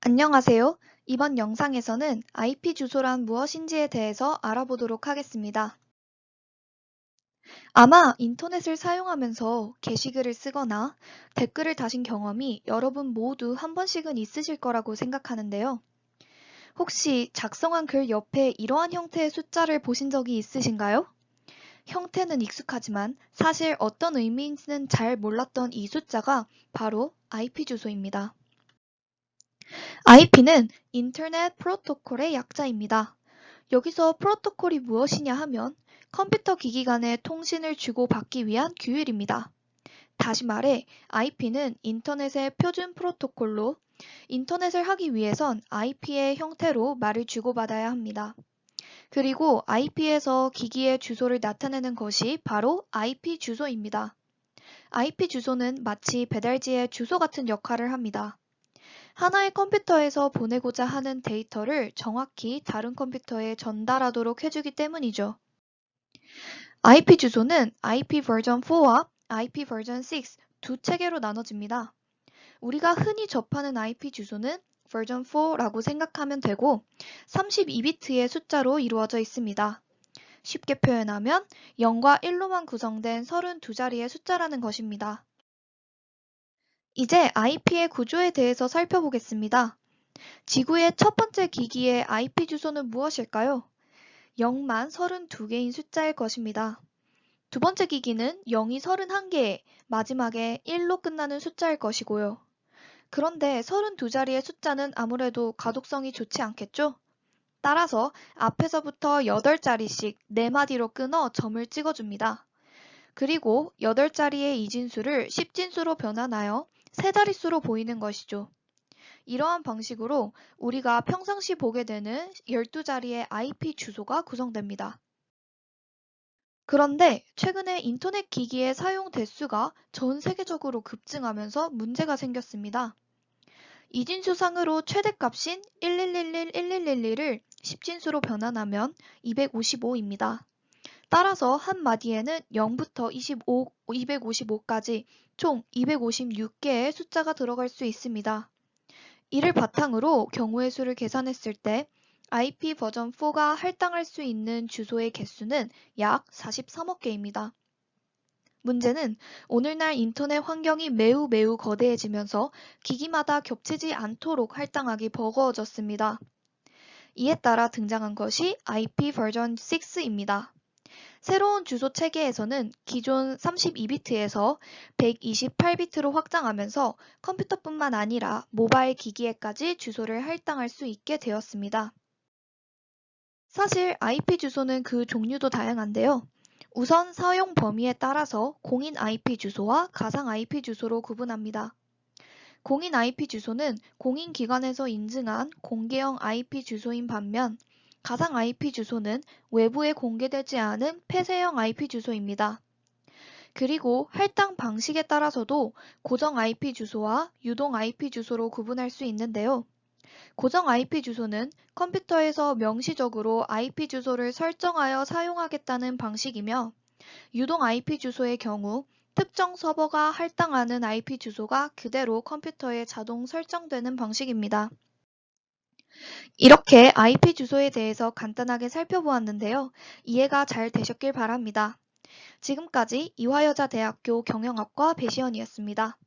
안녕하세요. 이번 영상에서는 IP 주소란 무엇인지에 대해서 알아보도록 하겠습니다. 아마 인터넷을 사용하면서 게시글을 쓰거나 댓글을 다신 경험이 여러분 모두 한 번씩은 있으실 거라고 생각하는데요. 혹시 작성한 글 옆에 이러한 형태의 숫자를 보신 적이 있으신가요? 형태는 익숙하지만 사실 어떤 의미인지는 잘 몰랐던 이 숫자가 바로 IP 주소입니다. IP는 인터넷 프로토콜의 약자입니다. 여기서 프로토콜이 무엇이냐 하면 컴퓨터 기기 간의 통신을 주고받기 위한 규율입니다. 다시 말해 IP는 인터넷의 표준 프로토콜로 인터넷을 하기 위해선 IP의 형태로 말을 주고받아야 합니다. 그리고 IP에서 기기의 주소를 나타내는 것이 바로 IP 주소입니다. IP 주소는 마치 배달지의 주소 같은 역할을 합니다. 하나의 컴퓨터에서 보내고자 하는 데이터를 정확히 다른 컴퓨터에 전달하도록 해주기 때문이죠. IP 주소는 IP 버전 4와 IP 버전 6 두 체계로 나눠집니다. 우리가 흔히 접하는 IP 주소는 버전 4라고 생각하면 되고 32비트의 숫자로 이루어져 있습니다. 쉽게 표현하면 0과 1로만 구성된 32자리의 숫자라는 것입니다. 이제 IP의 구조에 대해서 살펴보겠습니다. 지구의 첫 번째 기기의 IP 주소는 무엇일까요? 0만 32개인 숫자일 것입니다. 두 번째 기기는 0이 31개, 마지막에 1로 끝나는 숫자일 것이고요. 그런데 32자리의 숫자는 아무래도 가독성이 좋지 않겠죠? 따라서 앞에서부터 8자리씩 4마디로 끊어 점을 찍어줍니다. 그리고 8자리의 이진수를 10진수로 변환하여 3자릿수로 보이는 것이죠. 이러한 방식으로 우리가 평상시 보게 되는 12자리의 IP 주소가 구성됩니다. 그런데 최근에 인터넷 기기의 사용 대수가 전 세계적으로 급증하면서 문제가 생겼습니다. 이진수상으로 최대값인 11111111을 10진수로 변환하면 255입니다. 따라서 한 마디에는 0부터 255까지 총 256개의 숫자가 들어갈 수 있습니다. 이를 바탕으로 경우의 수를 계산했을 때 IP 버전 4가 할당할 수 있는 주소의 개수는 약 43억 개입니다. 문제는 오늘날 인터넷 환경이 매우 거대해지면서 기기마다 겹치지 않도록 할당하기 버거워졌습니다. 이에 따라 등장한 것이 IP 버전 6입니다. 새로운 주소 체계에서는 기존 32비트에서 128비트로 확장하면서 컴퓨터뿐만 아니라 모바일 기기에까지 주소를 할당할 수 있게 되었습니다. 사실 IP 주소는 그 종류도 다양한데요. 우선 사용 범위에 따라서 공인 IP 주소와 가상 IP 주소로 구분합니다. 공인 IP 주소는 공인기관에서 인증한 공개형 IP 주소인 반면 가상 IP 주소는 외부에 공개되지 않은 폐쇄형 IP 주소입니다. 그리고 할당 방식에 따라서도 고정 IP 주소와 유동 IP 주소로 구분할 수 있는데요. 고정 IP 주소는 컴퓨터에서 명시적으로 IP 주소를 설정하여 사용하겠다는 방식이며 유동 IP 주소의 경우 특정 서버가 할당하는 IP 주소가 그대로 컴퓨터에 자동 설정되는 방식입니다. 이렇게 IP 주소에 대해서 간단하게 살펴보았는데요. 이해가 잘 되셨길 바랍니다. 지금까지 이화여자대학교 경영학과 배시연이었습니다.